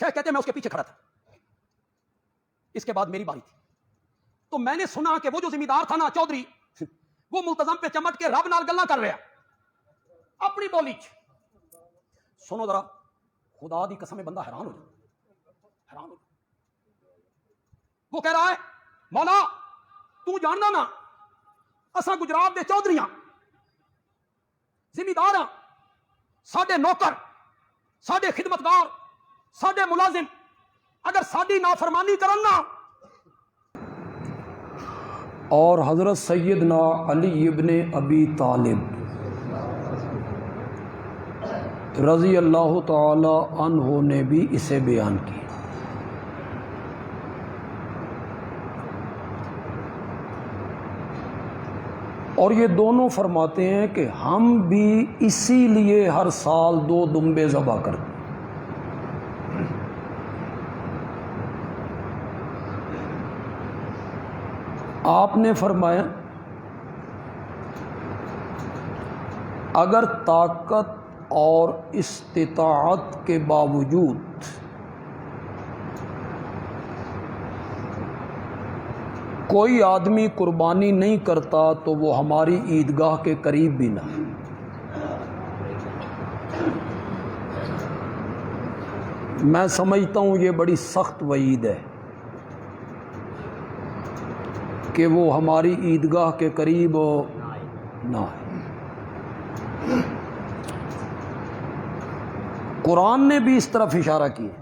شیخ کہتے ہیں میں اس کے پیچھے کھڑا تھا، اس کے بعد میری باری تھی، تو میں نے سنا کہ وہ جو ذمہ دار تھا نا چودھری، وہ ملتزم پہ چمٹ کے رب نال گلاں کر رہا اپنی بولی چ۔ سنو ذرا، خدا دی قسم بندہ حیران ہو جائے، حیران ہو جائے۔ وہ کہہ رہا ہے مولا تو جاننا نا اساں گجرات دے چودھریاں ذمہ دار ہاں، ساڈے نوکر، ساڈے خدمتگار، ساڈے ملازم اگر ساڈی نافرمانی کرن نا۔ اور حضرت سیدنا علی ابن ابی طالب رضی اللہ تعالی عنہ نے بھی اسے بیان کی۔ اور یہ دونوں فرماتے ہیں کہ ہم بھی اسی لیے ہر سال 2 دمبے ذبح کرتے ہیں۔ آپ نے فرمایا اگر طاقت اور استطاعت کے باوجود کوئی آدمی قربانی نہیں کرتا تو وہ ہماری عیدگاہ کے قریب بھی نہ۔ میں سمجھتا ہوں یہ بڑی سخت وعید ہے کہ وہ ہماری عیدگاہ کے قریب نہ آئے۔ قرآن نے بھی اس طرف اشارہ کیا۔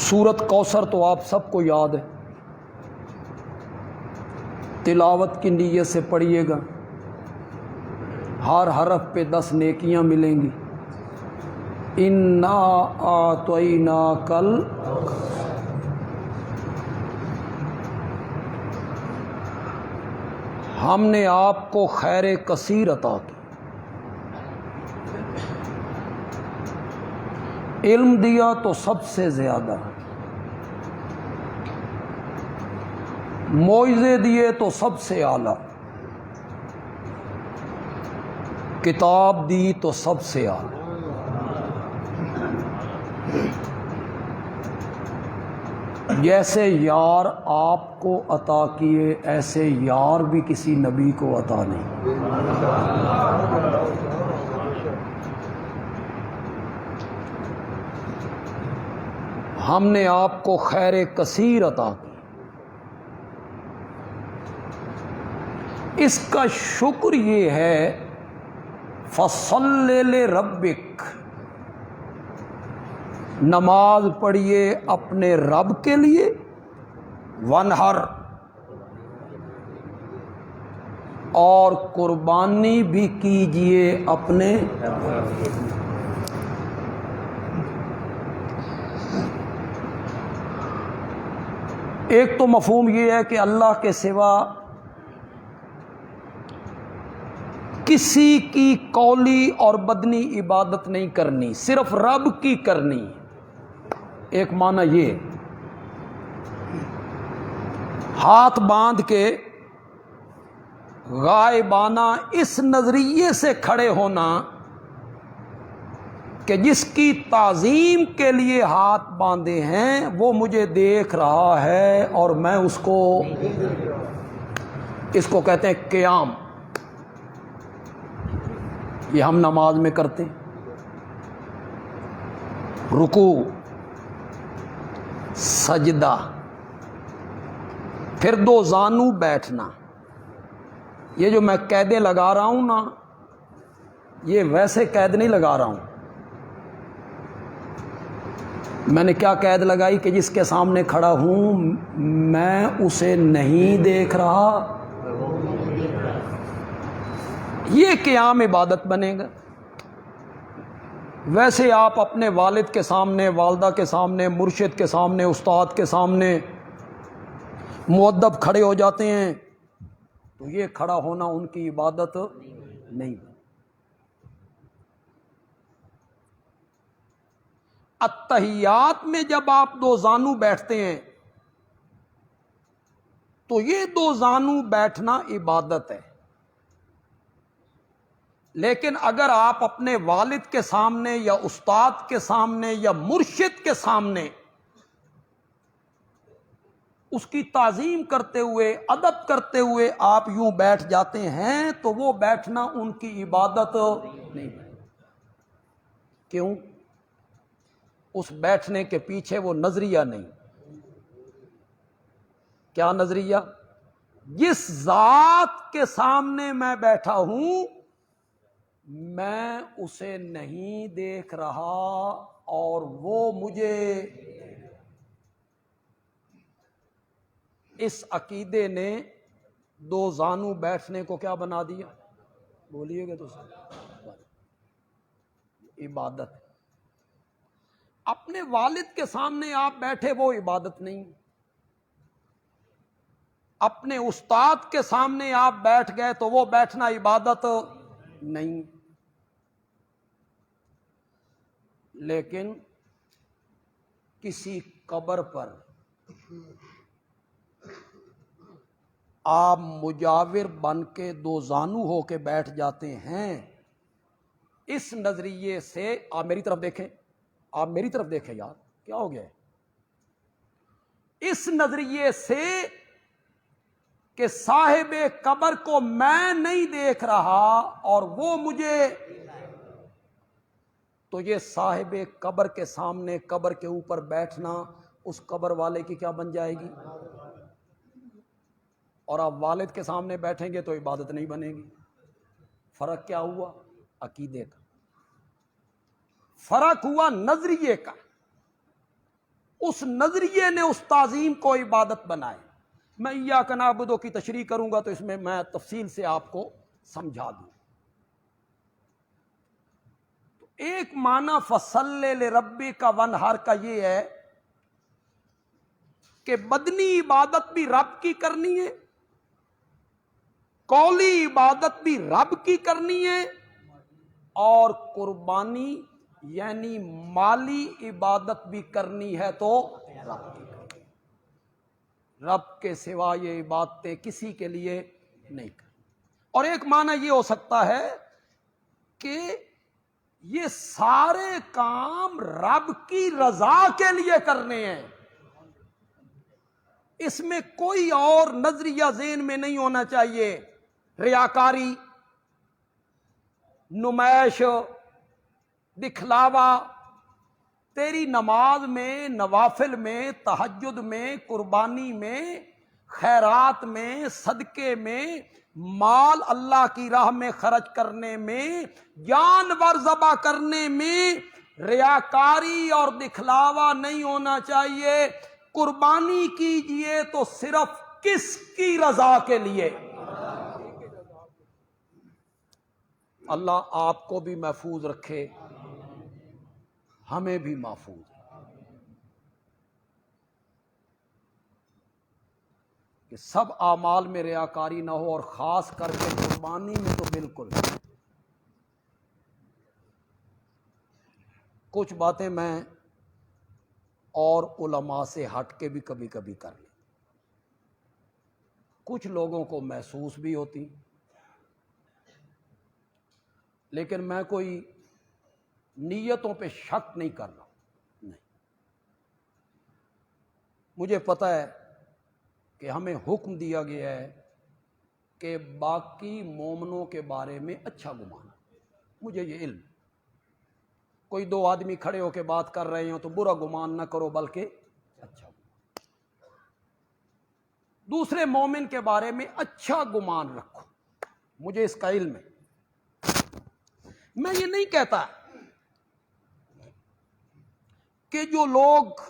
سورت کوثر تو آپ سب کو یاد ہے، تلاوت کی نیت سے پڑھیے گا، ہر حرف پہ 10 نیکیاں ملیں گی۔ اِنَّا أَعْطَيْنَاكَ الْكَوْثَرَ، ہم نے آپ کو خیر کثیر عطا کی، علم دیا تو سب سے زیادہ، موعظے دیے تو سب سے اعلیٰ، کتاب دی تو سب سے اعلیٰ۔ جیسے یار آپ کو عطا کیے ایسے یار بھی کسی نبی کو عطا نہیں۔ ہم نے آپ کو خیر کثیر عطا کی۔ اس کا شکر یہ ہے فَصَلِّ لِرَبِّكَ، نماز پڑھیے اپنے رب کے لیے، وَانْحَرْ، اور قربانی بھی کیجئے اپنے۔ ایک تو مفہوم یہ ہے کہ اللہ کے سوا کسی کی قولی اور بدنی عبادت نہیں کرنی، صرف رب کی کرنی۔ ایک معنی یہ، ہاتھ باندھ کے غائبانہ اس نظریے سے کھڑے ہونا کہ جس کی تعظیم کے لیے ہاتھ باندھے ہیں وہ مجھے دیکھ رہا ہے اور میں اس کو کہتے ہیں قیام۔ یہ ہم نماز میں کرتے ہیں، رکوع، سجدہ، پھر 2 زانو بیٹھنا۔ یہ جو میں قیدیں لگا رہا ہوں نا، یہ ویسے قید نہیں لگا رہا ہوں۔ میں نے کیا قید لگائی کہ جس کے سامنے کھڑا ہوں میں اسے نہیں دیکھ رہا، یہ قیام عبادت بنے گا۔ ویسے آپ اپنے والد کے سامنے، والدہ کے سامنے، مرشد کے سامنے، استاد کے سامنے مؤدب کھڑے ہو جاتے ہیں تو یہ کھڑا ہونا ان کی عبادت نہیں۔ اتحیات میں جب آپ 2 زانو بیٹھتے ہیں تو یہ 2 زانو بیٹھنا عبادت ہے۔ لیکن اگر آپ اپنے والد کے سامنے یا استاد کے سامنے یا مرشد کے سامنے اس کی تعظیم کرتے ہوئے ادب کرتے ہوئے آپ یوں بیٹھ جاتے ہیں تو وہ بیٹھنا ان کی عبادت نہیں ہے۔ کیوں؟ اس بیٹھنے کے پیچھے وہ نظریہ نہیں۔ کیا نظریہ؟ جس ذات کے سامنے میں بیٹھا ہوں میں اسے نہیں دیکھ رہا اور وہ مجھے، اس عقیدے نے دو زانو بیٹھنے کو کیا بنا دیا؟ بولیے گا تو عبادت۔ اپنے والد کے سامنے آپ بیٹھے وہ عبادت نہیں، اپنے استاد کے سامنے آپ بیٹھ گئے تو وہ بیٹھنا عبادت نہیں۔ لیکن کسی قبر پر آپ مجاور بن کے دو زانو ہو کے بیٹھ جاتے ہیں، اس نظریے سے آپ میری طرف دیکھیں، آپ میری طرف دیکھیں یار، کیا ہو گیا ہے؟ اس نظریے سے کہ صاحب قبر کو میں نہیں دیکھ رہا اور وہ مجھے، تو یہ صاحب قبر کے سامنے قبر کے اوپر بیٹھنا اس قبر والے کی کیا بن جائے گی؟ اور آپ والد کے سامنے بیٹھیں گے تو عبادت نہیں بنے گی۔ فرق کیا ہوا؟ عقیدے کا فرق ہوا، نظریے کا۔ اس نظریے نے اس تعظیم کو عبادت بنائے۔ میں ایاک نعبد کی تشریح کروں گا تو اس میں تفصیل سے آپ کو سمجھا دوں۔ تو ایک معنی فصلی لربک وانحر کا یہ ہے کہ بدنی عبادت بھی رب کی کرنی ہے، قولی عبادت بھی رب کی کرنی ہے، اور قربانی یعنی مالی عبادت بھی کرنی ہے تو رب کی کرنی ہے۔ رب کے سوا یہ عبادتیں کسی کے لیے نہیں کرنی۔ اور ایک معنی یہ ہو سکتا ہے کہ یہ سارے کام رب کی رضا کے لیے کرنے ہیں، اس میں کوئی اور نظریہ ذہن میں نہیں ہونا چاہیے، ریاکاری، نمائش، دکھلاوا۔ تیری نماز میں، نوافل میں، تہجد میں، قربانی میں، خیرات میں، صدقے میں، مال اللہ کی راہ میں خرچ کرنے میں، جانور ذبح کرنے میں ریاکاری اور دکھلاوا نہیں ہونا چاہیے۔ قربانی کیجئے تو صرف کس کی رضا کے لیے؟ اللہ آپ کو بھی محفوظ رکھے، ہمیں بھی محفوظ رکھے، کہ سب اعمال میں ریاکاری نہ ہو، اور خاص کر کے قربانی میں تو بالکل۔ کچھ باتیں میں اور علماء سے ہٹ کے بھی کبھی کبھی کر لی، کچھ لوگوں کو محسوس بھی ہوتی، لیکن میں کوئی نیتوں پہ شک نہیں کر رہا، نہیں، مجھے پتہ ہے کہ ہمیں حکم دیا گیا ہے کہ باقی مومنوں کے بارے میں اچھا گمان، مجھے یہ علم، کوئی دو آدمی کھڑے ہو کے بات کر رہے ہوں تو برا گمان نہ کرو بلکہ اچھا گمان، دوسرے مومن کے بارے میں اچھا گمان رکھو، مجھے اس کا علم ہے۔ میں یہ نہیں کہتا کہ جو لوگ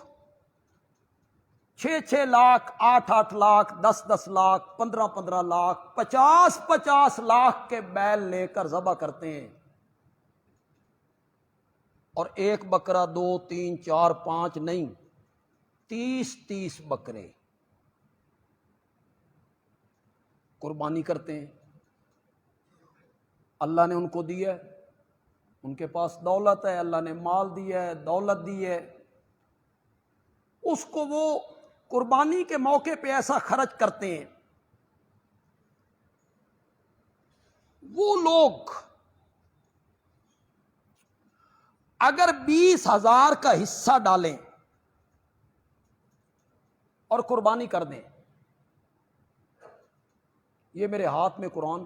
6 لاکھ 8 لاکھ 10 لاکھ 15 لاکھ 50 لاکھ کے بیل لے کر ذبح کرتے ہیں، اور ایک بکرا 2 3 4 5 نہیں 30 بکرے قربانی کرتے ہیں، اللہ نے ان کو دیا ہے، ان کے پاس دولت ہے، اللہ نے مال دیا ہے، دولت دی ہے، اس کو وہ قربانی کے موقع پہ ایسا خرچ کرتے ہیں۔ وہ لوگ اگر 20,000 کا حصہ ڈالیں اور قربانی کر دیں، یہ میرے ہاتھ میں قرآن،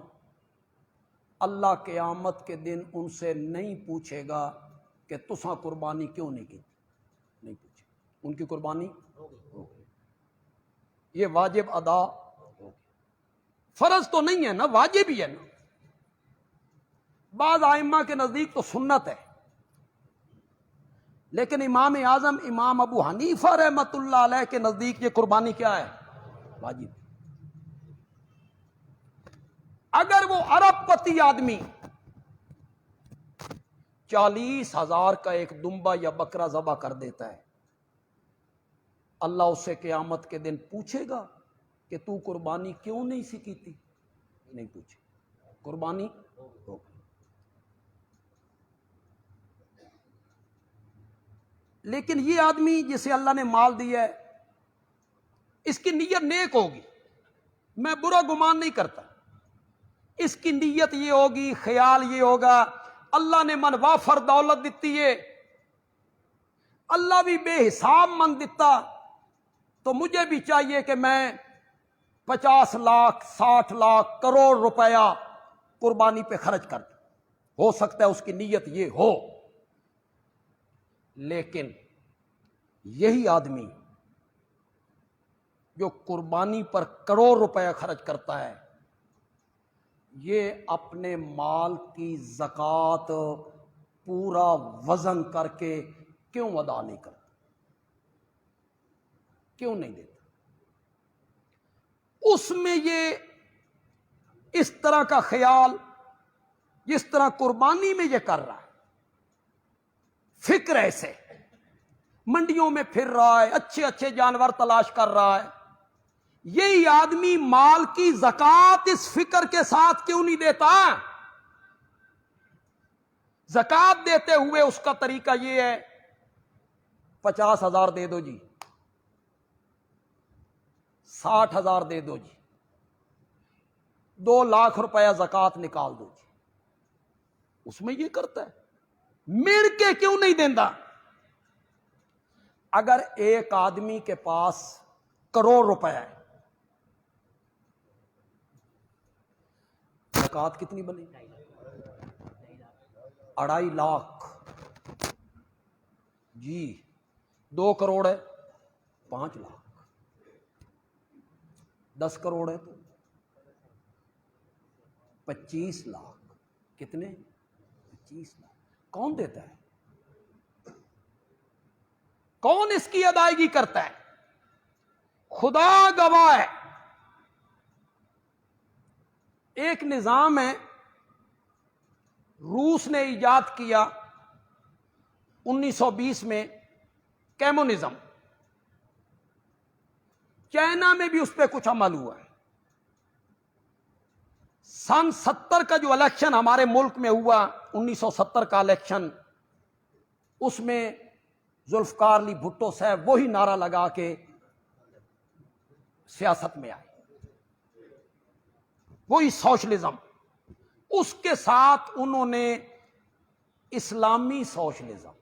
اللہ قیامت کے دن ان سے نہیں پوچھے گا کہ تساں قربانی کیوں نہیں کی، نہیں پوچھے، ان کی قربانی ہو گئی، یہ واجب ادا ہو گیا۔ فرض تو نہیں ہے نا، واجب ہی ہے نا۔ بعض ائمہ کے نزدیک تو سنت ہے، لیکن امام اعظم امام ابو حنیفہ رحمۃ اللہ علیہ کے نزدیک یہ قربانی کیا ہے؟ واجب۔ اگر وہ ارب پتی آدمی 40,000 کا ایک دمبا یا بکرا ذبح کر دیتا ہے، اللہ اس سے قیامت کے دن پوچھے گا کہ تو قربانی کیوں نہیں سی کی تھی؟ نہیں پوچھے، قربانی ہو گئی۔ لیکن یہ آدمی جسے اللہ نے مال دیا ہے، اس کی نیت نیک ہوگی، میں برا گمان نہیں کرتا، اس کی نیت یہ ہوگی، خیال یہ ہوگا، اللہ نے من وافر دولت دیتی ہے، اللہ بھی بے حساب من دیتا، تو مجھے بھی چاہیے کہ میں 50 لاکھ 60 لاکھ کروڑ روپیہ قربانی پہ خرچ کر دوں۔ ہو سکتا ہے اس کی نیت یہ ہو، لیکن یہی آدمی جو قربانی پر کروڑ روپیہ خرچ کرتا ہے، یہ اپنے مال کی زکوٰۃ پورا وزن کر کے کیوں ادا نہیں کرتا؟ کیوں نہیں دیتا؟ اس میں یہ اس طرح کا خیال جس طرح قربانی میں یہ کر رہا ہے، فکر ایسے منڈیوں میں پھر رہا ہے، اچھے اچھے جانور تلاش کر رہا ہے، یہی آدمی مال کی زکوٰۃ اس فکر کے ساتھ کیوں نہیں دیتا؟ زکوٰۃ دیتے ہوئے اس کا طریقہ یہ ہے، 50,000 دے دو جی، 60,000 دے دو جی، 2 لاکھ روپیہ زکوٰۃ نکال دو جی۔ اس میں یہ کرتا ہے، مڑ کے کیوں نہیں دینا؟ اگر ایک آدمی کے پاس کروڑ روپے ہے، زکوٰۃ کتنی بنی؟ 2.5 لاکھ جی، 2 کروڑ ہے 5 لاکھ، 10 کروڑ ہے تو 25 لاکھ، کتنے؟ 25 لاکھ۔ کون دیتا ہے؟ کون اس کی ادائیگی کرتا ہے؟ خدا گواہ ہے، ایک نظام ہے روس نے ایجاد کیا 1920 میں، کیمونزم۔ چائنا میں بھی اس پہ کچھ عمل ہوا ہے۔ سن 70 کا جو الیکشن ہمارے ملک میں ہوا، 1970 کا الیکشن، اس میں ذوالفقار علی بھٹو صاحب وہی نعرہ لگا کے سیاست میں آئے، وہی سوشلزم۔ اس کے ساتھ انہوں نے اسلامی سوشلزم،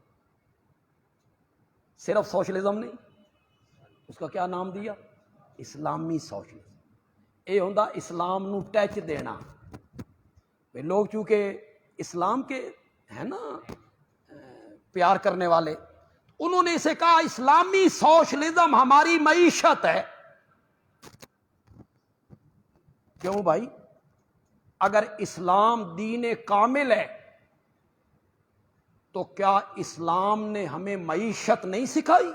صرف سوشلزم نہیں، اس کا کیا نام دیا؟ اسلامی سوشلزم۔ یہ ہوندا اسلام نو ٹچ دینا۔ لوگ چونکہ اسلام کے ہیں نا پیار کرنے والے، انہوں نے اسے کہا اسلامی سوشلزم ہماری معیشت ہے۔ کیوں بھائی؟ اگر اسلام دین کامل ہے تو کیا اسلام نے ہمیں معیشت نہیں سکھائی؟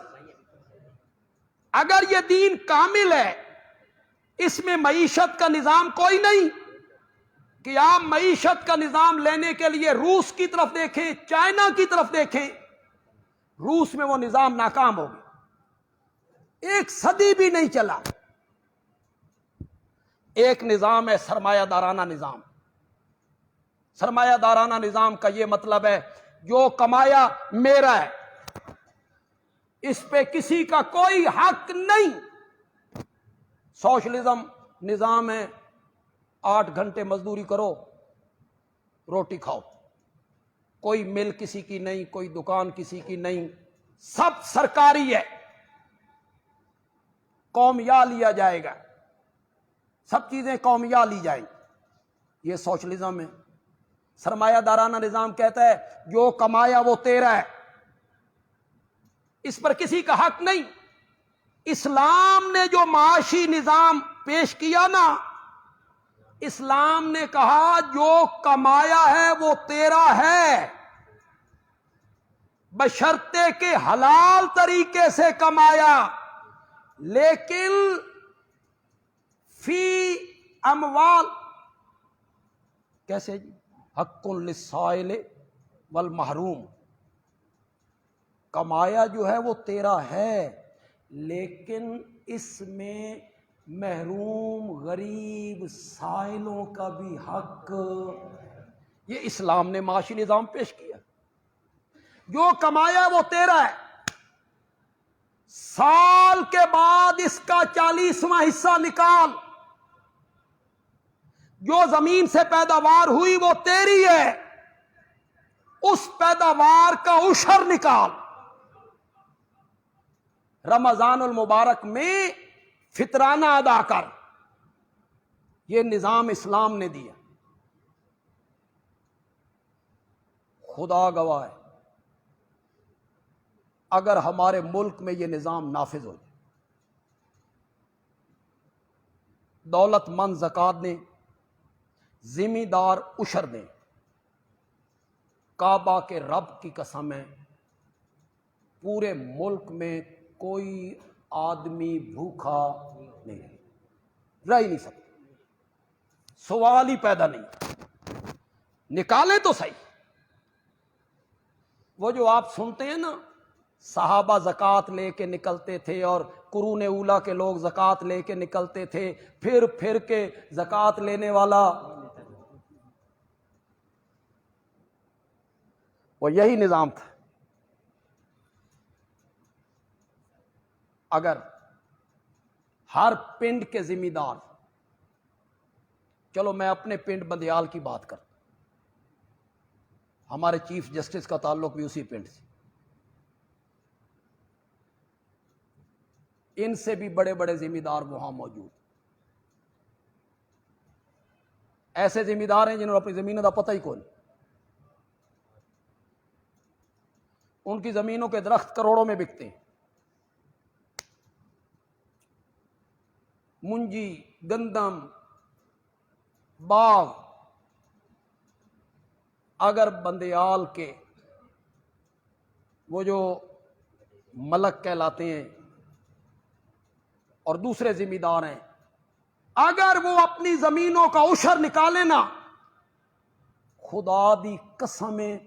اگر یہ دین کامل ہے، اس میں معیشت کا نظام کوئی نہیں کہ آپ معیشت کا نظام لینے کے لیے روس کی طرف دیکھیں، چائنا کی طرف دیکھیں، روس میں وہ نظام ناکام ہو گیا، 1 صدی بھی نہیں چلا۔ ایک نظام ہے سرمایہ دارانہ نظام۔ سرمایہ دارانہ نظام کا یہ مطلب ہے جو کمایا میرا ہے، اس پہ کسی کا کوئی حق نہیں۔ سوشلزم نظام ہے 8 گھنٹے مزدوری کرو، روٹی کھاؤ، کوئی مل کسی کی نہیں، کوئی دکان کسی کی نہیں، سب سرکاری ہے، قومیہ لیا جائے گا، سب چیزیں قومیہ لی جائیں گی۔ یہ سوشلزم ہے۔ سرمایہ دارانہ نظام کہتا ہے جو کمایا وہ تیرا ہے، اس پر کسی کا حق نہیں۔ اسلام نے جو معاشی نظام پیش کیا نا، اسلام نے کہا جو کمایا ہے وہ تیرا ہے، بشرطے کہ حلال طریقے سے کمایا، لیکن فی اموال کیسے جی؟ حق للسائل والمحروم، کمایا جو ہے وہ تیرا ہے، لیکن اس میں محروم غریب سائلوں کا بھی حق۔ یہ اسلام نے معاشی نظام پیش کیا۔ جو کمایا وہ تیرا ہے، سال کے بعد اس کا 40واں حصہ نکال، جو زمین سے پیداوار ہوئی وہ تیری ہے، اس پیداوار کا عشر نکال۔ رمضان المبارک میں فطرانہ ادا کر۔ یہ نظام اسلام نے دیا۔ خدا گواہ ہے، اگر ہمارے ملک میں یہ نظام نافذ ہو جائے، دولت مند زکوٰۃ دیں، ذمہ دار عشر دیں، کعبہ کے رب کی قسم ہے پورے ملک میں کوئی آدمی بھوکا نہیں رہ ہی نہیں سکتا، سوال ہی پیدا نہیں۔ نکالیں تو صحیح۔ وہ جو آپ سنتے ہیں نا، صحابہ زکوٰۃ لے کے نکلتے تھے اور قرون اولیٰ کے لوگ زکوٰۃ لے کے نکلتے تھے، پھر کے زکوٰۃ لینے والا، وہ یہی نظام تھا۔ اگر ہر پنڈ کے ذمہ دار، چلو میں اپنے پنڈ بندیال کی بات کرتا، ہمارے چیف جسٹس کا تعلق بھی اسی پنڈ سے، ان سے بھی بڑے بڑے ذمہ دار وہاں موجود، ایسے ذمہ دار ہیں جنہوں نے اپنی زمینوں کا پتہ ہی کوئی نہیں، ان کی زمینوں کے درخت کروڑوں میں بکتے ہیں، منجی، گندم، باغ۔ اگر بندیال کے وہ جو ملک کہلاتے ہیں اور دوسرے ذمہ دار ہیں، اگر وہ اپنی زمینوں کا عشر نکالے نا، خدا دی قسمیں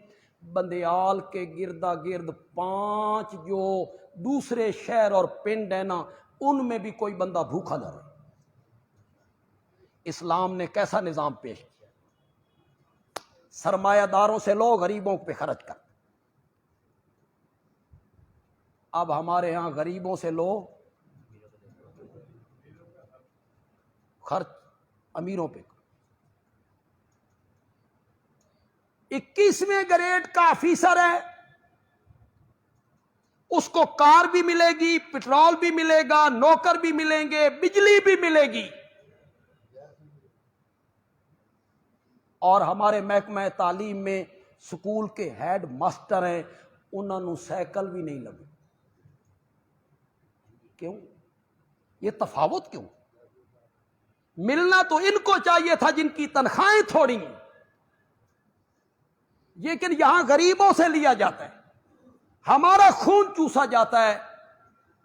بندیال کے گردا گرد 5 جو دوسرے شہر اور پنڈ ہیں نا، ان میں بھی کوئی بندہ بھوکا نہ رہے۔ اسلام نے کیسا نظام پیش کیا؟ سرمایہ داروں سے لو، غریبوں پہ خرچ کر۔ اب ہمارے ہاں غریبوں سے لو، خرچ امیروں پہ۔ 21ویں گریڈ کا آفیسر ہے، اس کو کار بھی ملے گی، پٹرول بھی ملے گا، نوکر بھی ملیں گے، بجلی بھی ملے گی، اور ہمارے محکمہ تعلیم میں سکول کے ہیڈ ماسٹر ہیں، انہوں نے سائیکل بھی نہیں لگے۔ کیوں؟ یہ تفاوت کیوں؟ ملنا تو ان کو چاہیے تھا جن کی تنخواہیں تھوڑی ہیں، لیکن یہاں غریبوں سے لیا جاتا ہے، ہمارا خون چوسا جاتا ہے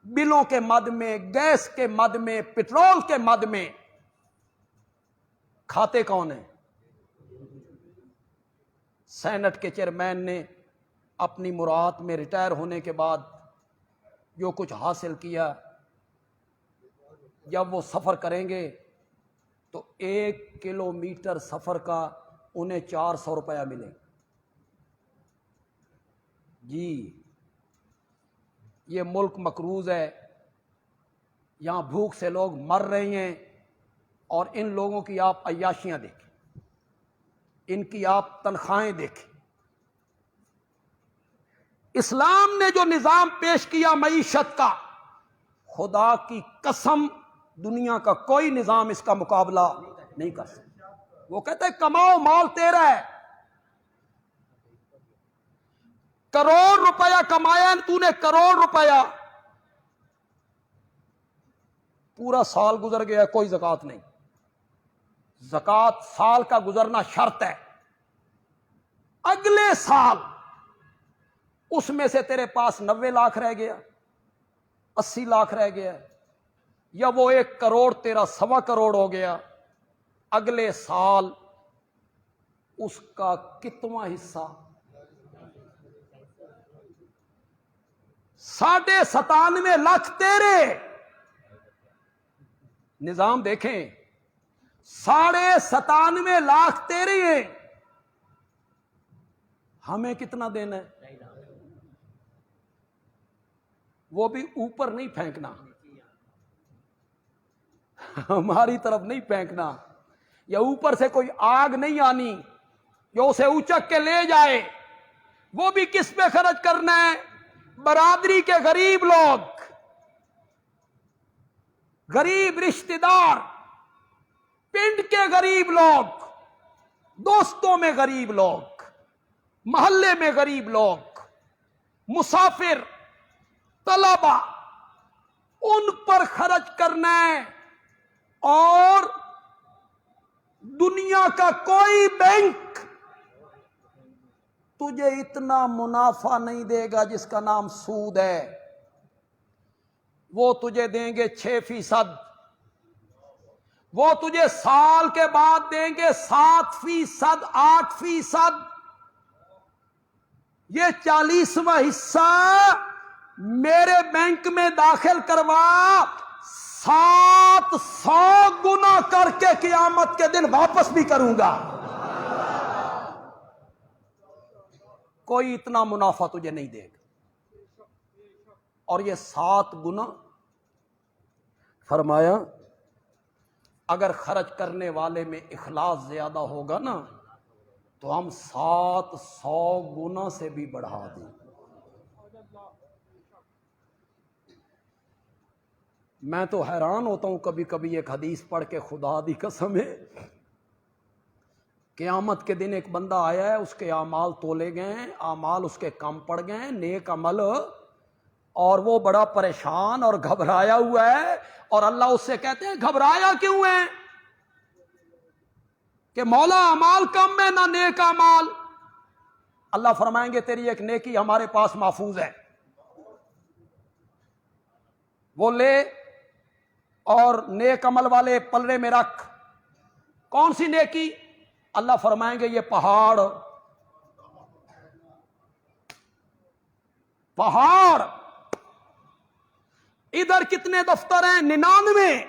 بلوں کے مد میں، گیس کے مد میں، پٹرول کے مد میں۔ کھاتے کون ہیں؟ سینٹ کے چیئرمین نے اپنی مراد میں ریٹائر ہونے کے بعد جو کچھ حاصل کیا، جب وہ سفر کریں گے تو 1 کلومیٹر سفر کا انہیں 400 روپیہ ملے۔ جی یہ ملک مقروض ہے، یہاں بھوک سے لوگ مر رہے ہیں، اور ان لوگوں کی آپ عیاشیاں دیکھیں، ان کی آپ تنخواہیں دیکھیں، اسلام نے جو نظام پیش کیا معیشت کا، خدا کی قسم دنیا کا کوئی نظام اس کا مقابلہ نہیں کر سکتا۔ وہ کہتے ہیں کماؤ مال تیرا ہے، کروڑ روپیہ کمایا تو نے، کروڑ روپیہ پورا سال گزر گیا، کوئی زکوٰۃ نہیں۔ زکوٰۃ سال کا گزرنا شرط ہے، اگلے سال اس میں سے تیرے پاس 90 لاکھ رہ گیا، 80 لاکھ رہ گیا، یا وہ 1 کروڑ تیرا 1.25 کروڑ ہو گیا، اگلے سال اس کا کتواں حصہ؟ 97.5 لاکھ تیرے۔ نظام دیکھیں، 97.5 لاکھ تیرے ہیں، ہمیں کتنا دینا ہے؟ وہ بھی اوپر نہیں پھینکنا، ہماری طرف نہیں پھینکنا، یا اوپر سے کوئی آگ نہیں آنی جو اسے اچک کے لے جائے۔ وہ بھی کس پہ خرچ کرنا ہے؟ برادری کے غریب لوگ، غریب رشتہ دار، پنڈ کے غریب لوگ، دوستوں میں غریب لوگ، محلے میں غریب لوگ، مسافر، طلبہ، ان پر خرچ کرنا ہے۔ اور دنیا کا کوئی بینک تجھے اتنا منافع نہیں دے گا جس کا نام سود ہے۔ وہ تجھے دیں گے 6%، وہ تجھے سال کے بعد دیں گے 7%، 8%۔ یہ 40واں حصہ میرے بینک میں داخل کروا، 700 گنا کر کے قیامت کے دن واپس بھی کروں گا۔ کوئی اتنا منافع تجھے نہیں دے گا۔ اور یہ 7 گنا فرمایا، اگر خرچ کرنے والے میں اخلاص زیادہ ہوگا نا تو ہم 700 گنا سے بھی بڑھا دیں۔ میں تو حیران ہوتا ہوں کبھی کبھی ایک حدیث پڑھ کے، خدا دی قسم ہے، قیامت کے دن ایک بندہ آیا ہے، اس کے اعمال تولے گئے ہیں، اعمال اس کے کم پڑ گئے ہیں، نیک عمل، اور وہ بڑا پریشان اور گھبرایا ہوا ہے، اور اللہ اس سے کہتے ہیں گھبرایا کیوں ہے؟ کہ مولا اعمال کم ہے نہ نیک اعمال۔ اللہ فرمائیں گے تیری ایک نیکی ہمارے پاس محفوظ ہے، وہ لے اور نیک عمل والے پلڑے میں رکھ۔ کون سی نیکی؟ اللہ فرمائیں گے یہ پہاڑ، پہاڑ، ادھر کتنے دفتر ہیں؟ 99۔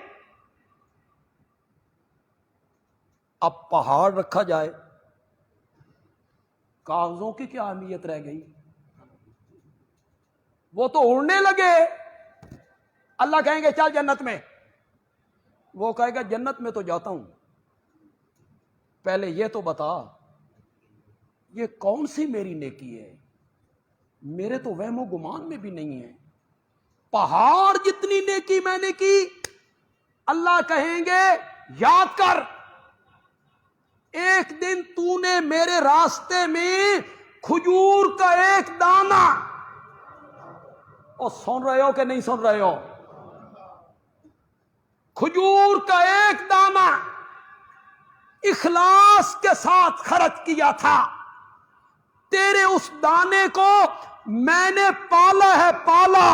اب پہاڑ رکھا جائے، کاغذوں کی کیا اہمیت رہ گئی؟ وہ تو اڑنے لگے۔ اللہ کہیں گے چل جنت میں، وہ کہے گا جنت میں تو جاتا ہوں، پہلے یہ تو بتا یہ کون سی میری نیکی ہے؟ میرے تو وہم و گمان میں بھی نہیں ہے۔ پہاڑ جتنی نیکی میں نے کی۔ اللہ کہیں گے یاد کر، ایک دن تو نے میرے راستے میں کھجور کا ایک دانہ، اور سن رہے ہو کہ نہیں سن رہے ہو؟ کھجور کا ایک دانہ اخلاص کے ساتھ خرچ کیا تھا، تیرے اس دانے کو میں نے پالا ہے، پالا،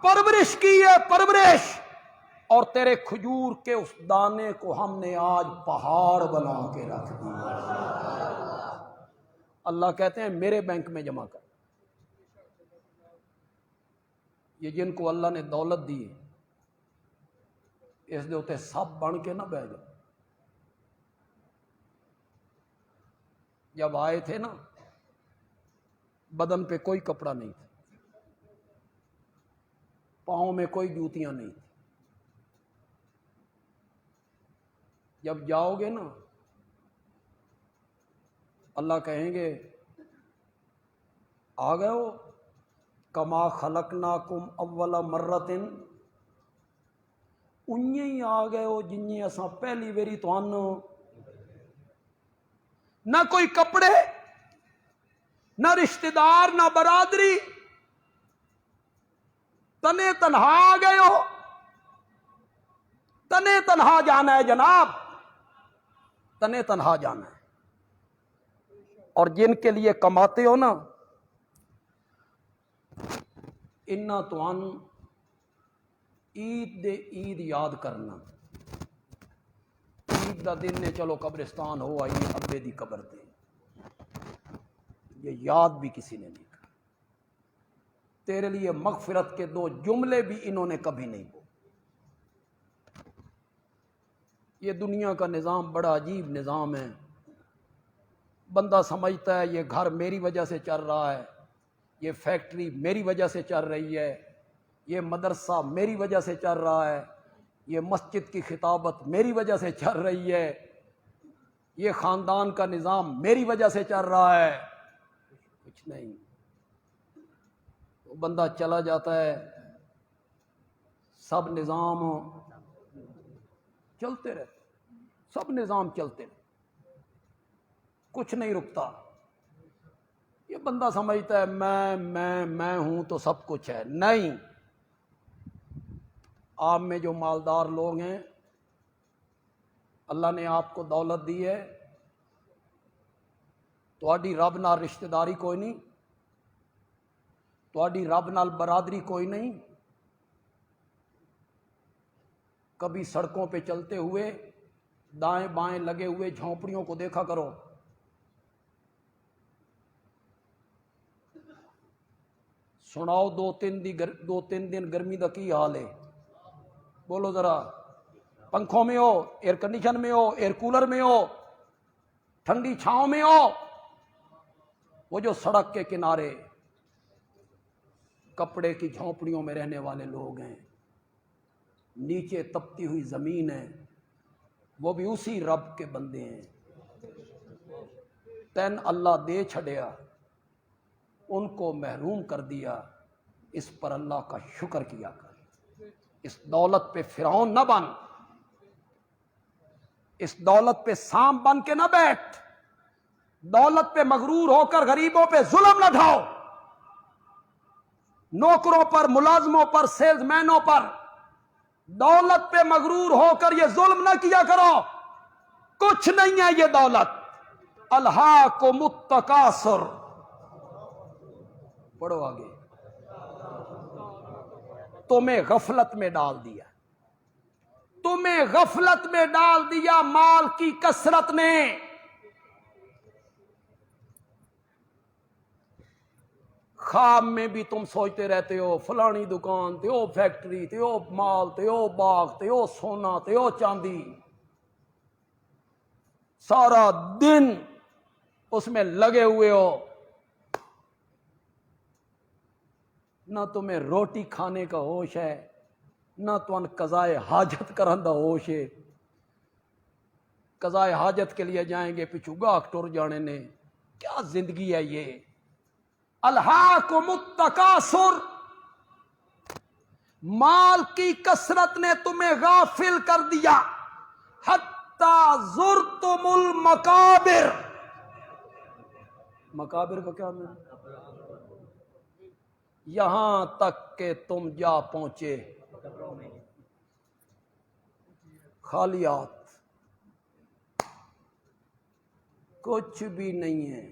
پرورش کی ہے، پرورش، اور تیرے کھجور کے اس دانے کو ہم نے آج پہاڑ بنا کے رکھ دیا۔ اللہ کہتے ہیں میرے بینک میں جمع کر۔ یہ جن کو اللہ نے دولت دی ہے، اس دے ہوتے سب بن کے نہ بہ جاؤ۔ جب آئے تھے نا، بدن پہ کوئی کپڑا نہیں تھا، پاؤں میں کوئی جوتیاں نہیں تھی۔ جب جاؤ گے نا، اللہ کہیں گے آ گئے ہو کما خلقناکم اول مرتن انہیں ہی آ گئے ہو جنہیں اساں پہلی ویری تانوں نہ کوئی کپڑے، نہ رشتہ دار، نہ برادری، تنے تنہا آ گئے ہو، تنے تنہا جانا ہے جناب، تنے تنہا جانا ہے۔ اور جن کے لیے کماتے ہو نا، انہاں توان عید دے عید یاد کرنا، عید دا دن نے چلو قبرستان ہو آئیے ابے دی قبر دے، یہ یاد بھی کسی نے نہیں کر۔ تیرے لیے مغفرت کے دو جملے بھی انہوں نے کبھی نہیں بولے۔ یہ دنیا کا نظام بڑا عجیب نظام ہے، بندہ سمجھتا ہے یہ گھر میری وجہ سے چل رہا ہے، یہ فیکٹری میری وجہ سے چل رہی ہے، یہ مدرسہ میری وجہ سے چل رہا ہے، یہ مسجد کی خطابت میری وجہ سے چل رہی ہے، یہ خاندان کا نظام میری وجہ سے چل رہا ہے۔ کچھ نہیں، وہ بندہ چلا جاتا ہے، سب نظام چلتے رہتے، سب نظام چلتے رہتے، کچھ نہیں رکتا۔ یہ بندہ سمجھتا ہے میں ہوں تو سب کچھ ہے، نہیں۔ آپ میں جو مالدار لوگ ہیں، اللہ نے آپ کو دولت دی ہے، تواڈی رب نال رشتہ داری کوئی نہیں، تواڈی رب نال برادری کوئی نہیں۔ کبھی سڑکوں پہ چلتے ہوئے دائیں بائیں لگے ہوئے جھونپڑیوں کو دیکھا کرو، سناؤ دو تین دن گرمی دا کی حال ہے؟ بولو ذرا، پنکھوں میں ہو، ایئر کنڈیشن میں ہو، ایئر کولر میں ہو، ٹھنڈی چھاؤں میں ہو، وہ جو سڑک کے کنارے کپڑے کی جھونپڑیوں میں رہنے والے لوگ ہیں، نیچے تپتی ہوئی زمین ہے، وہ بھی اسی رب کے بندے ہیں۔ تین اللہ دے چھڑیا، ان کو محروم کر دیا، اس پر اللہ کا شکر کیا کر۔ اس دولت پہ فرعون نہ بن، اس دولت پہ سام بن کے نہ بیٹھ، دولت پہ مغرور ہو کر غریبوں پہ ظلم نہ ڈھاؤ، نوکروں پر، ملازموں پر، سیلز مینوں پر دولت پہ مغرور ہو کر یہ ظلم نہ کیا کرو۔ کچھ نہیں ہے یہ دولت، الہاکم التکاثر۔ پڑھو آگے، تمہیں غفلت میں ڈال دیا، تمہیں غفلت میں ڈال دیا مال کی کثرت نے۔ خواب میں بھی تم سوچتے رہتے ہو فلانی دکان تے او فیکٹری تے او مال تے او باغ تے او سونا تے او چاندی، سارا دن اس میں لگے ہوئے ہو، نہ تمہیں روٹی کھانے کا ہوش ہے، نہ تمہیں قضائے حاجت کرن دا ہوش ہے۔ قضائے حاجت کے لیے جائیں گے پچھو گاہک ٹر جانے نے، کیا زندگی ہے یہ؟ الہاکم التکاثر، مال کی کثرت نے تمہیں غافل کر دیا، حتی زرتم المقابر۔ مقابر کا کیا معنی؟ یہاں تک کہ تم جا پہنچے خالیات، کچھ بھی نہیں ہے۔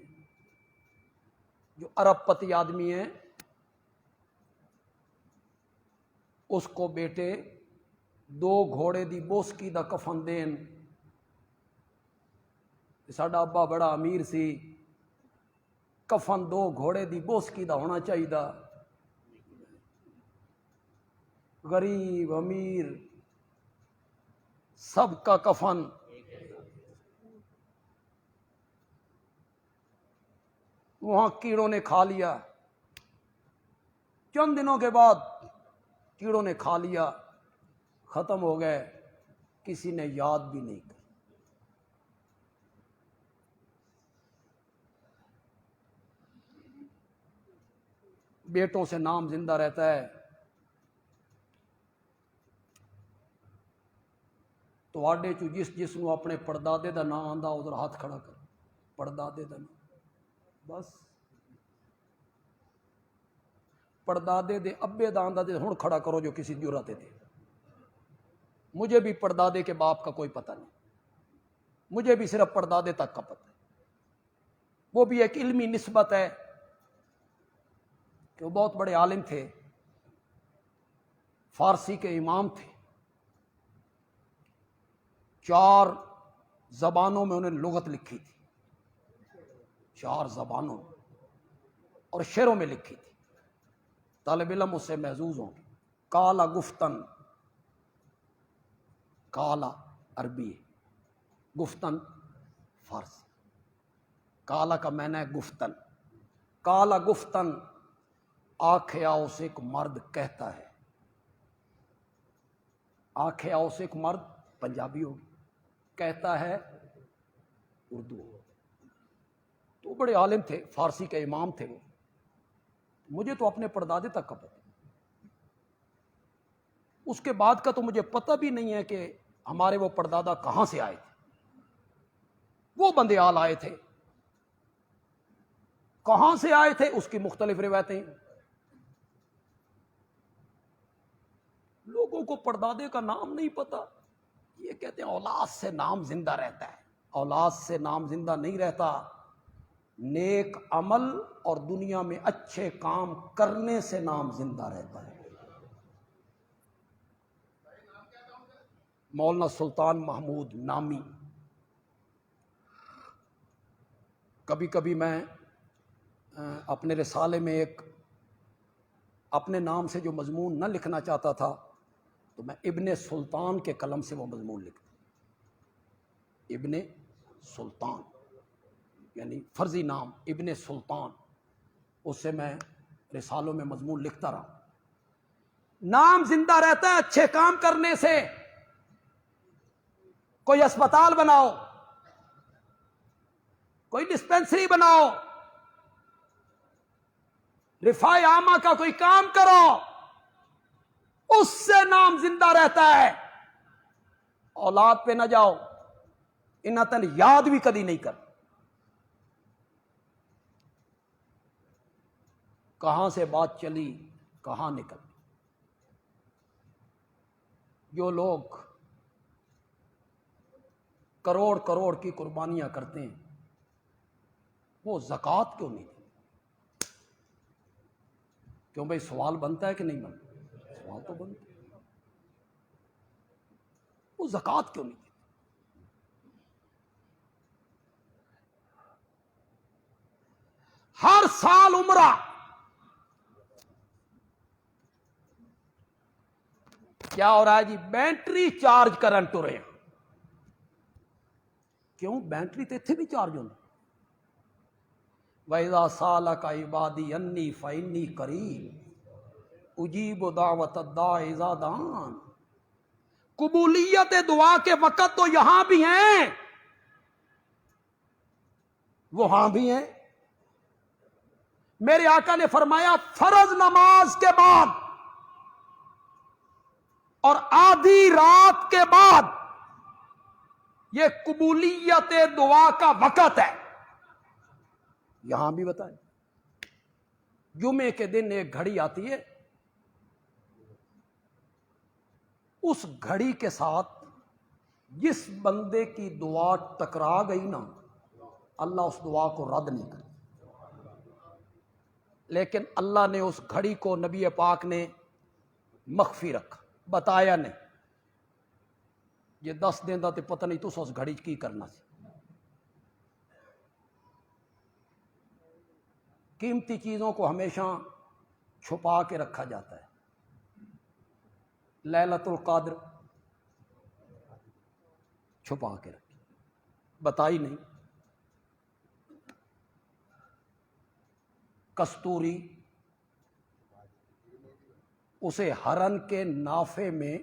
جو ارب پتی آدمی ہے اس کو بیٹے 2 گھوڑے دی بوسکی دا کفن دین، ساڈا ابا بڑا امیر سی، کفن 2 گھوڑے دی بوسکی دا ہونا چاہیے، غریب امیر سب کا کفن۔ وہاں کیڑوں نے کھا لیا، چند دنوں کے بعد کیڑوں نے کھا لیا، ختم ہو گئے، کسی نے یاد بھی نہیں کی۔ بیٹوں سے نام زندہ رہتا ہے. تو آڈے چو جس نو اپنے پردادے دا نام آندا ادھر ہاتھ کھڑا کر. پردادے دا نام بس پردادے دے ابے دا آندا تے ہن کھڑا کرو جو کسی جرات تے. مجھے بھی پردادے کے باپ کا کوئی پتہ نہیں, مجھے بھی صرف پردادے تک کا پتہ ہے. وہ بھی ایک علمی نسبت ہے کہ وہ بہت بڑے عالم تھے, فارسی کے امام تھے, 4 زبانوں میں انہوں نے لغت لکھی تھی, 4 زبانوں اور شعروں میں لکھی تھی. طالب علم اس سے محظوظ ہوں گے. کالا گفتن, کالا عربی ہے, گفتن فارسی. کالا کا معنی ہے گفتن. کالا گفتن آنکھ آؤ سے ایک مرد کہتا ہے. آنکھ آؤ سے ایک مرد پنجابی ہوگی, کہتا ہے اردو. تو بڑے عالم تھے, فارسی کے امام تھے وہ. مجھے تو اپنے پردادے تک کا پتہ, اس کے بعد کا تو مجھے پتہ بھی نہیں ہے کہ ہمارے وہ پردادا کہاں سے آئے تھے. وہ بندیال آئے تھے, کہاں سے آئے تھے اس کی مختلف روایتیں. لوگوں کو پردادے کا نام نہیں پتا, یہ کہتے ہیں اولاد سے نام زندہ رہتا ہے. اولاد سے نام زندہ نہیں رہتا, نیک عمل اور دنیا میں اچھے کام کرنے سے نام زندہ رہتا ہے. مولانا سلطان محمود نامی. کبھی کبھی میں اپنے رسالے میں ایک اپنے نام سے جو مضمون نہ لکھنا چاہتا تھا تو میں ابن سلطان کے قلم سے وہ مضمون لکھتا. ابن سلطان یعنی فرضی نام ابن سلطان, اس سے میں رسالوں میں مضمون لکھتا رہا. نام زندہ رہتا ہے اچھے کام کرنے سے. کوئی اسپتال بناؤ, کوئی ڈسپینسری بناؤ, رفاع عامہ کا کوئی کام کرو, اس سے نام زندہ رہتا ہے. اولاد پہ نہ جاؤ, انہاں تن یاد بھی کدی نہیں کر. کہاں سے بات چلی کہاں نکل. جو لوگ کروڑ کروڑ کی قربانیاں کرتے ہیں وہ زکوٰۃ کیوں نہیں دیتے؟ کیوں بھائی سوال بنتا ہے کہ نہیں بنتا؟ سوال تو بنتا ہے. وہ زکوٰۃ کیوں نہیں دیتے؟ ہر سال عمرہ کیا ہو رہا ہے جی؟ بیٹری چارج کرن ٹرے. کیوں؟ بیٹری تو اتنے بھی چارج ہونا. وَإِذَا سَأَلَكَ عِبَادِي أَنِّي فَإِنِّي قَرِيبٌ أُجِيبُ دَعْوَةَ الدَّاعِ إِذَا دَعَانِ. قبولیت دعا کے وقت تو یہاں بھی ہیں, وہاں بھی ہیں. میرے آقا نے فرمایا فرض نماز کے بعد اور آدھی رات کے بعد یہ قبولیت دعا کا وقت ہے. یہاں بھی بتائیں. جمعے کے دن ایک گھڑی آتی ہے, اس گھڑی کے ساتھ جس بندے کی دعا ٹکرا گئی نا, اللہ اس دعا کو رد نہیں کرتا. لیکن اللہ نے اس گھڑی کو نبی پاک نے مخفی رکھا, بتایا نہیں. یہ 10 دن دا تے پتہ نہیں تو اس گھڑی کی کرنا سی. قیمتی چیزوں کو ہمیشہ چھپا کے رکھا جاتا ہے. لیلۃ القدر چھپا کے رکھی, بتائی نہیں. کستوری اسے ہرن کے نافے میں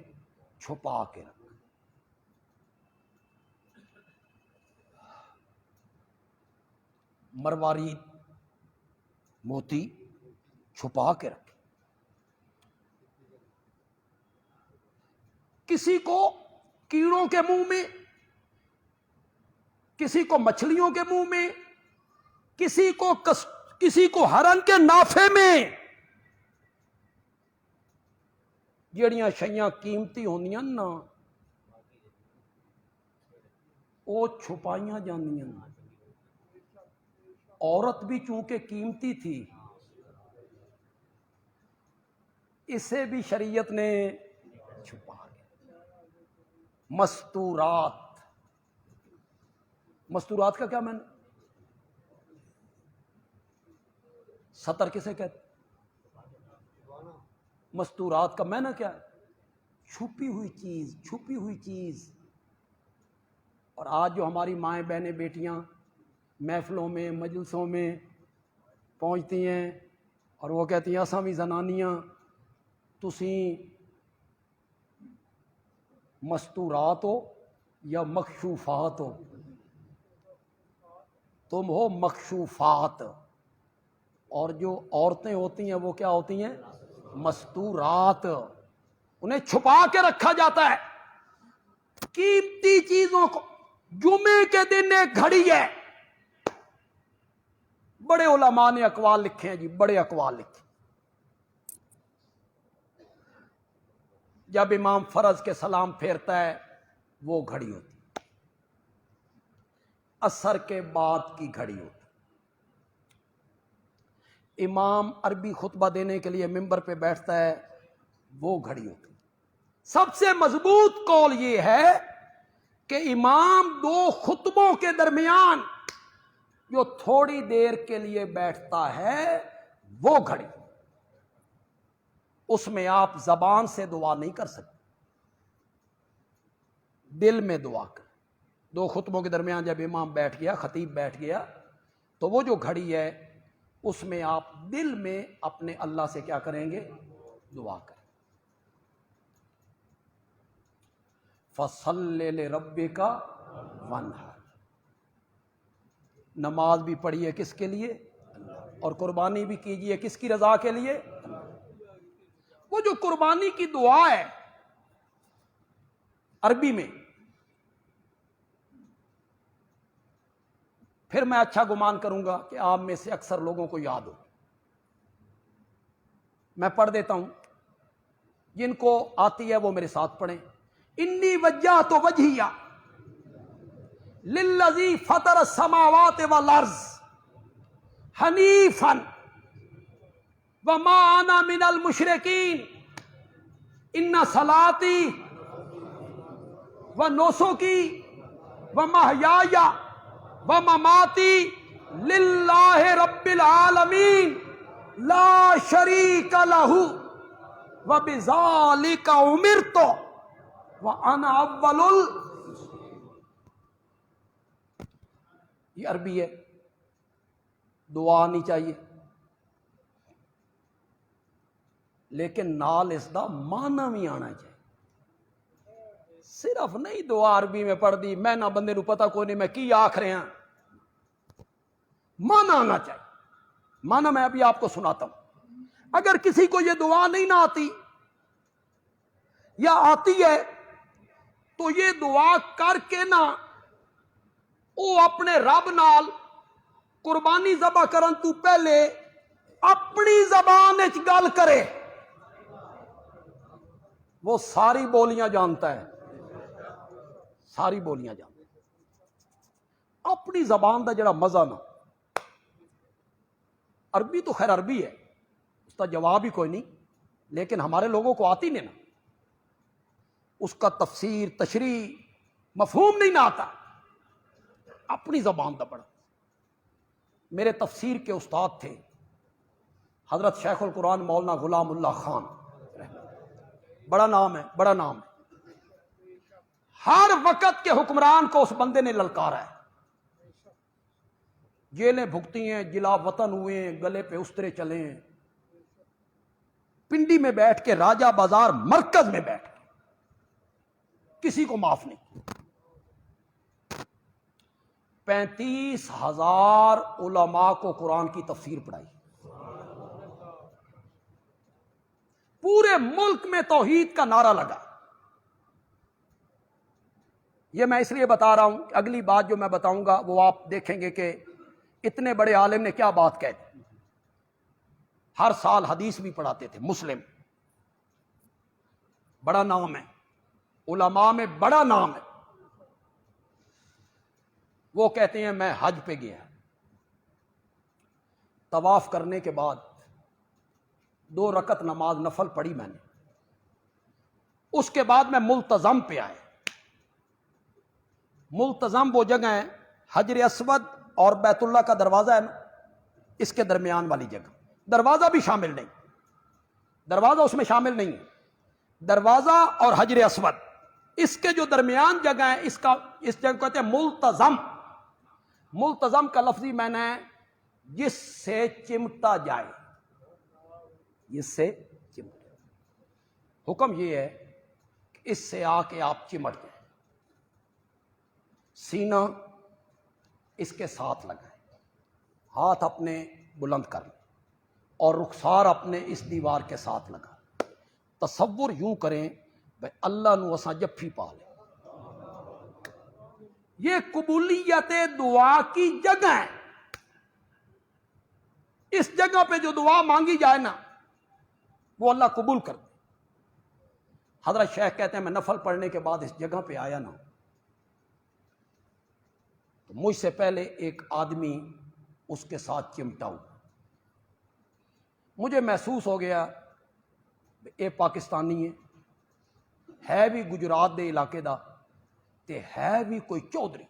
چھپا کے رکھا. مروارید موتی چھپا کے رکھے. کسی کو کیڑوں کے منہ میں، کسی کو مچھلیوں کے منہ میں، کسی کو ہرن کے نافے میں. جیڑیاں شیاں قیمتی ہوندیاں نا وہ چھپائیاں جاندیاں. عورت بھی چونکہ قیمتی تھی، اسے بھی شریعت نے چھپا دیا. مستورات. مستورات کا کیا معنی؟ سطر کسے کہتے؟ مستورات کا معنی کیا ہے؟ چھپی ہوئی چیز، چھپی ہوئی چیز. اور آج جو ہماری مائیں بہنیں بیٹیاں محفلوں میں مجلسوں میں پہنچتی ہیں اور وہ کہتی ہیں اساں بھی زنانیاں، تسی مستورات ہو یا مکشوفات ہو؟ تم ہو مکشوفات. اور جو عورتیں ہوتی ہیں وہ کیا ہوتی ہیں؟ مستورات. انہیں چھپا کے رکھا جاتا ہے. قیمتی چیزوں کو. جمعے کے دن ایک گھڑی ہے، بڑے علماء نے اقوال لکھے ہیں جی، بڑے اقوال لکھے. جب امام فرض کے سلام پھیرتا ہے وہ گھڑی ہوتی، عصر کے بعد کی گھڑی ہوتی. امام عربی خطبہ دینے کے لیے ممبر پہ بیٹھتا ہے وہ گھڑی ہوتی. سب سے مضبوط قول یہ ہے کہ امام دو خطبوں کے درمیان جو تھوڑی دیر کے لیے بیٹھتا ہے وہ گھڑی. اس میں آپ زبان سے دعا نہیں کر سکتے، دل میں دعا کر. دو خطبوں کے درمیان جب امام بیٹھ گیا، خطیب بیٹھ گیا، تو وہ جو گھڑی ہے اس میں آپ دل میں اپنے اللہ سے کیا کریں گے؟ دعا کریں. فَصَلِّ لِرَبِّكَ وَانْحَرْ. نماز بھی پڑھیے کس کے لیے؟ اور قربانی بھی کیجیے کس کی رضا کے لیے؟ وہ جو قربانی کی دعا ہے عربی میں، پھر میں اچھا گمان کروں گا کہ آپ میں سے اکثر لوگوں کو یاد ہو. میں پڑھ دیتا ہوں، جن کو آتی ہے وہ میرے ساتھ پڑھیں. انی وجہت وجہیہ للذی فطر السماوات والارض حنیفا وما انا من المشرکین ان صلاتی ونسکی ومحیای ومماتی للہ رب العالمین لا شریک لہ وبذالک امرت وانا اول. یہ عربی ہے، دعا آنی چاہیے، لیکن نال اس دا معنی بھی آنا چاہیے. صرف نہیں دعا عربی میں پڑھ دی، میں نہ بندے نو پتہ کوئی نہیں میں کی آکھ رہے ہیں. معنی آنا چاہیے. معنی میں ابھی آپ کو سناتا ہوں. اگر کسی کو یہ دعا نہیں نہ آتی یا آتی ہے تو یہ دعا کر کے نہ وہ اپنے رب نال قربانی ذبح کرن تو پہلے اپنی زبان وچ گل کرے. وہ ساری بولیاں جانتا ہے، ساری بولیاں جانتا ہے. اپنی زبان دا جڑا مزہ نا، عربی تو خیر عربی ہے، اس کا جواب ہی کوئی نہیں، لیکن ہمارے لوگوں کو آتی نہیں نا، اس کا تفسیر تشریح مفہوم نہیں نہ آتا. اپنی زبان دا پڑھا. میرے تفسیر کے استاد تھے حضرت شیخ القرآن مولانا غلام اللہ خان، بڑا نام ہے، بڑا نام ہے. ہر وقت کے حکمران کو اس بندے نے للکارا ہے. جیلیں بھگتی ہیں، جلا وطن ہوئے ہیں، گلے پہ استرے چلے ہیں. پنڈی میں بیٹھ کے، راجہ بازار مرکز میں بیٹھ کے، کسی کو معاف نہیں. 35,000 علماء کو قرآن کی تفسیر پڑھائی. پورے ملک میں توحید کا نعرہ لگا. یہ میں اس لیے بتا رہا ہوں کہ اگلی بات جو میں بتاؤں گا وہ آپ دیکھیں گے کہ اتنے بڑے عالم نے کیا بات کہی. ہر سال حدیث بھی پڑھاتے تھے. مسلم بڑا نام ہے, علماء میں بڑا نام ہے. وہ کہتے ہیں میں حج پہ گیا, طواف کرنے کے بعد 2 رکعت نماز نفل پڑھی میں نے. اس کے بعد میں ملتزم پہ آیا. ملتزم وہ جگہ ہے حجر اسود اور بیت اللہ کا دروازہ ہے نا, اس کے درمیان والی جگہ. دروازہ بھی شامل نہیں, دروازہ اس میں شامل نہیں ہے. دروازہ اور حجر اسود اس کے جو درمیان جگہ ہے اس جگہ کو کہتے ہیں ملتزم. ملتزم کا لفظی معنی ہے جس سے چمٹا جائے, جس سے چمٹا. حکم یہ ہے کہ اس سے آ کے آپ چمٹ جائیں. سینہ اس کے ساتھ لگائیں, ہاتھ اپنے بلند کر لیں اور رخسار اپنے اس دیوار کے ساتھ لگا. تصور یوں کریں بھائی اللہ نو اساں جفی پا لیں. یہ قبولیت دعا کی جگہ ہے. اس جگہ پہ جو دعا مانگی جائے نا وہ اللہ قبول کر دے. حضرت شیخ کہتے ہیں میں نفل پڑھنے کے بعد اس جگہ پہ آیا نا تو مجھ سے پہلے ایک آدمی اس کے ساتھ چمٹا ہوا. مجھے محسوس ہو گیا اے پاکستانی ہے بھی گجرات دے علاقے دا تے ہے بھی کوئی چودھری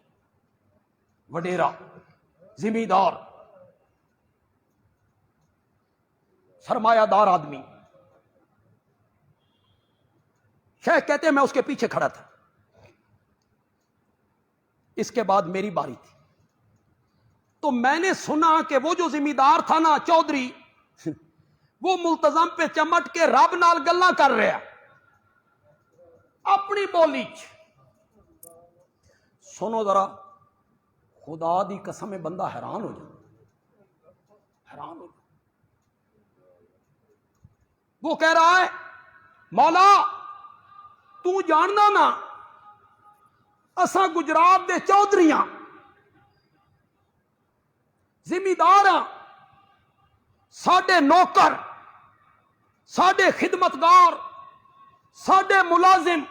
وڈیرا زمیندار سرمایہ دار آدمی. شیخ کہتے ہیں میں اس کے پیچھے کھڑا تھا. اس کے بعد میری باری تھی تو میں نے سنا کہ وہ جو زمیندار تھا نا چودھری وہ ملتزم پہ چمٹ کے رب نال گلاں کر رہا اپنی بولی چ. سنو ذرا, خدا دی قسم بندہ حیران ہو جائے, حیران ہو جائے. وہ کہہ رہا ہے مولا تو جاننا نا اساں گجرات دے چودھریاں زمیندار ہاں, ساڈے نوکر ساڈے خدمتگار ساڈے ملازم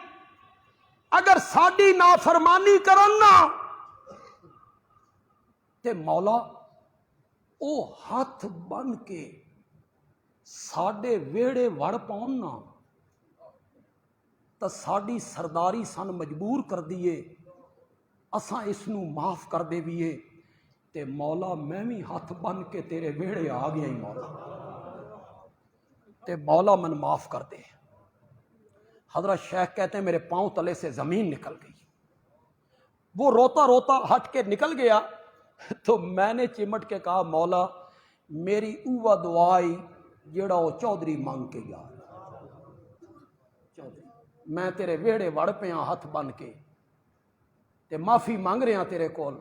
اگر ساڈی نافرمانی کرن نا تے مولا او ہاتھ بن کے ساڈے ویڑے وڑ پاؤن نا تا ساڈی سرداری سن مجبور کر دیے اساں اس نو معاف کر دے ویے تے مولا میں بھی ہاتھ بن کے تیرے ویڑے آ گیا ہی مولا تے مولا من معاف کر دے. حضرت شیخ کہتے ہیں میرے پاؤں تلے سے زمین نکل گئی. وہ روتا روتا ہٹ کے نکل گیا تو میں نے چمٹ کے کہا مولا میری اوہ دعائی جیڑا وہ چودھری مانگ کے گیا. میں تیرے ویڑے وڑ پہ ہاتھ بن کے تے معافی مانگ رہے ہیں تیرے کول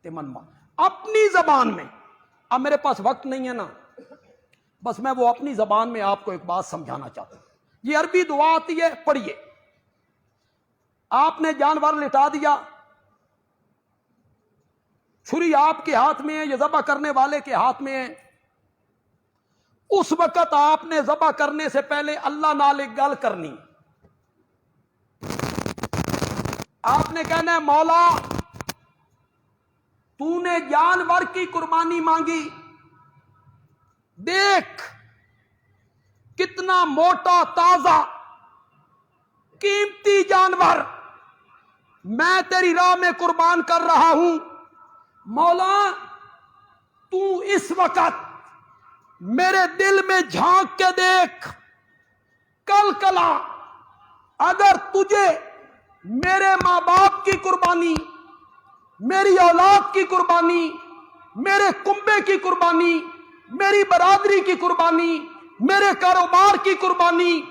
تے من اپنی زبان میں. اب میرے پاس وقت نہیں ہے نا, بس میں وہ اپنی زبان میں آپ کو ایک بات سمجھانا چاہتا ہوں. یہ عربی دعا آتی ہے, پڑھیے. آپ نے جانور لٹا دیا, چھری آپ کے ہاتھ میں ہے یا ذبح کرنے والے کے ہاتھ میں ہے. اس وقت آپ نے ذبح کرنے سے پہلے اللہ نال ایک گل کرنی. آپ نے کہنا ہے مولا تو نے جانور کی قربانی مانگی, دیکھ کتنا موٹا تازہ قیمتی جانور میں تیری راہ میں قربان کر رہا ہوں. مولا تو اس وقت میرے دل میں جھانک کے دیکھ, کل کلا اگر تجھے میرے ماں باپ کی قربانی, میری اولاد کی قربانی, میرے کنبے کی قربانی, میری برادری کی قربانی, میرے کاروبار کی قربانی,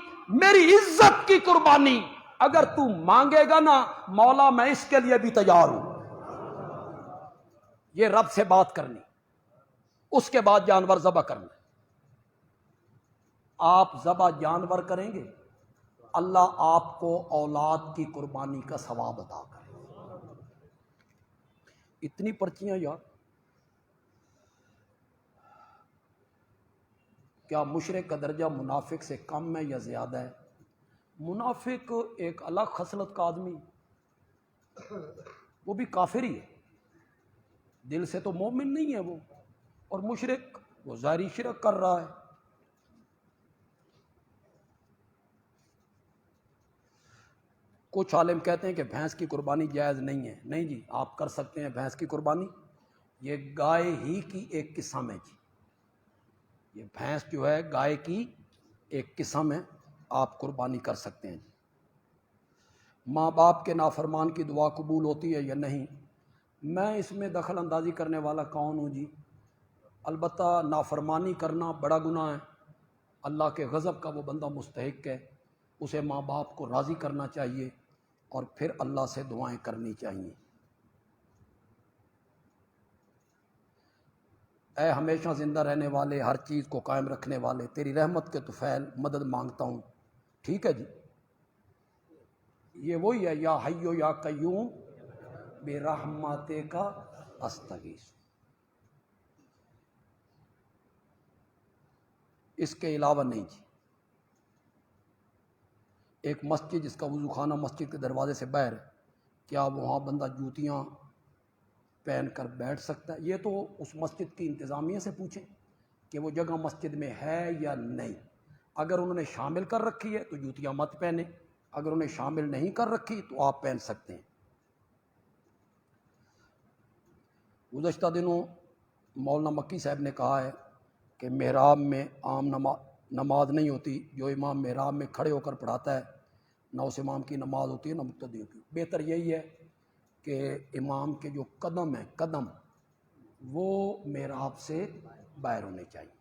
میری عزت کی قربانی اگر تو مانگے گا نا مولا میں اس کے لیے بھی تیار ہوں. یہ رب سے بات کرنی, اس کے بعد جانور ذبح کرنا. آپ ذبح جانور کریں گے، اللہ آپ کو اولاد کی قربانی کا ثواب عطا کرے۔ اتنی پرچیاں یار، کیا مشرک کا درجہ منافق سے کم ہے یا زیادہ ہے؟ منافق ایک الگ خصلت کا آدمی، وہ بھی کافر ہی ہے، دل سے تو مومن نہیں ہے وہ، اور مشرک وہ ظاہری شرک کر رہا ہے۔ کچھ عالم کہتے ہیں کہ بھینس کی قربانی جائز نہیں ہے۔ نہیں جی، آپ کر سکتے ہیں بھینس کی قربانی، یہ گائے ہی کی ایک قسم ہے جی، یہ بھینس جو ہے گائے کی ایک قسم ہے، آپ قربانی کر سکتے ہیں جی۔ ماں باپ کے نافرمان کی دعا قبول ہوتی ہے یا نہیں؟ میں اس میں دخل اندازی کرنے والا کون ہوں جی؟ البتہ نافرمانی کرنا بڑا گناہ ہے، اللہ کے غضب کا وہ بندہ مستحق ہے، اسے ماں باپ کو راضی کرنا چاہیے اور پھر اللہ سے دعائیں کرنی چاہیے۔ اے ہمیشہ زندہ رہنے والے، ہر چیز کو قائم رکھنے والے، تیری رحمت کے طفیل مدد مانگتا ہوں۔ ٹھیک ہے جی، یہ وہی ہے، یا حیو یا قیوم برحمتک استغیث۔ اس کے علاوہ نہیں جی۔ ایک مسجد جس کا وضو خانہ مسجد کے دروازے سے باہر ہے، کیا وہاں بندہ جوتیاں پہن کر بیٹھ سکتا ہے؟ یہ تو اس مسجد کی انتظامیہ سے پوچھیں کہ وہ جگہ مسجد میں ہے یا نہیں۔ اگر انہوں نے شامل کر رکھی ہے تو جوتیاں مت پہنیں، اگر انہیں شامل نہیں کر رکھی تو آپ پہن سکتے ہیں۔ گزشتہ دنوں مولانا مکی صاحب نے کہا ہے کہ محراب میں عام نماز نہیں ہوتی، جو امام محراب میں کھڑے ہو کر پڑھاتا ہے نہ اس امام کی نماز ہوتی ہے نہ مقتدیوں کی۔ بہتر یہی ہے کہ امام کے جو قدم ہیں، قدم وہ محراب سے باہر ہونے چاہیے۔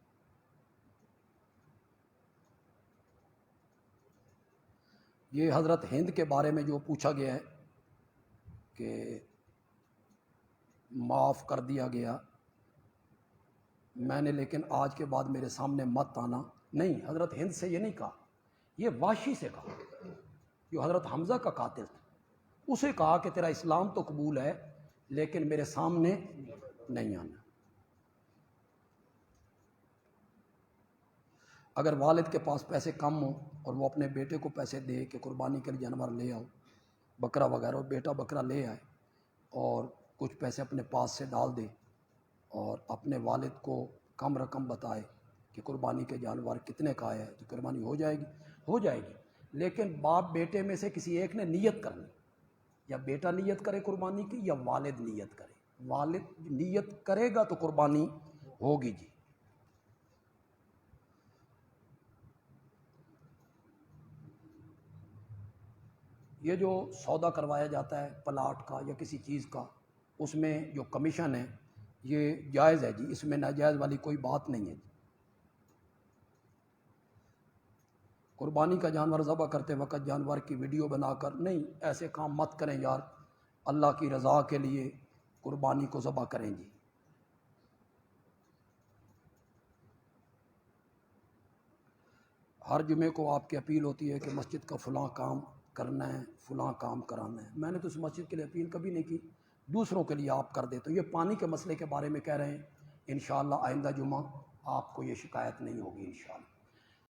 یہ حضرت ہند کے بارے میں جو پوچھا گیا ہے کہ معاف کر دیا گیا، میں نے لیکن آج کے بعد میرے سامنے مت آنا، نہیں، حضرت ہند سے یہ نہیں کہا، یہ واشی سے کہا، جو حضرت حمزہ کا قاتل تھا، اسے کہا کہ تیرا اسلام تو قبول ہے لیکن میرے سامنے نہیں آنا۔ اگر والد کے پاس پیسے کم ہوں اور وہ اپنے بیٹے کو پیسے دے کہ قربانی کے لیے جانور لے آؤ، بکرا وغیرہ، بیٹا بکرا لے آئے اور کچھ پیسے اپنے پاس سے ڈال دے اور اپنے والد کو کم رقم بتائے کہ قربانی کے جانور کتنے کا ہے، تو قربانی ہو جائے گی، ہو جائے گی، لیکن باپ بیٹے میں سے کسی ایک نے نیت کرنی، یا بیٹا نیت کرے قربانی کی یا والد نیت کرے۔ والد نیت کرے گا تو قربانی ہوگی جی۔ یہ جو سودا کروایا جاتا ہے پلاٹ کا یا کسی چیز کا، اس میں جو کمیشن ہے یہ جائز ہے جی، اس میں ناجائز والی کوئی بات نہیں ہے جی۔ قربانی کا جانور ذبح کرتے وقت جانور کی ویڈیو بنا کر، نہیں، ایسے کام مت کریں یار، اللہ کی رضا کے لیے قربانی کو ذبح کریں جی۔ ہر جمعے کو آپ کی اپیل ہوتی ہے کہ مسجد کا فلاں کام کرنا ہے، فلاں کام کرانا ہے، میں نے تو اس مسجد کے لیے اپیل کبھی نہیں کی، دوسروں کے لیے آپ کر دیں۔ تو یہ پانی کے مسئلے کے بارے میں کہہ رہے ہیں، انشاءاللہ آئندہ جمعہ آپ کو یہ شکایت نہیں ہوگی انشاءاللہ۔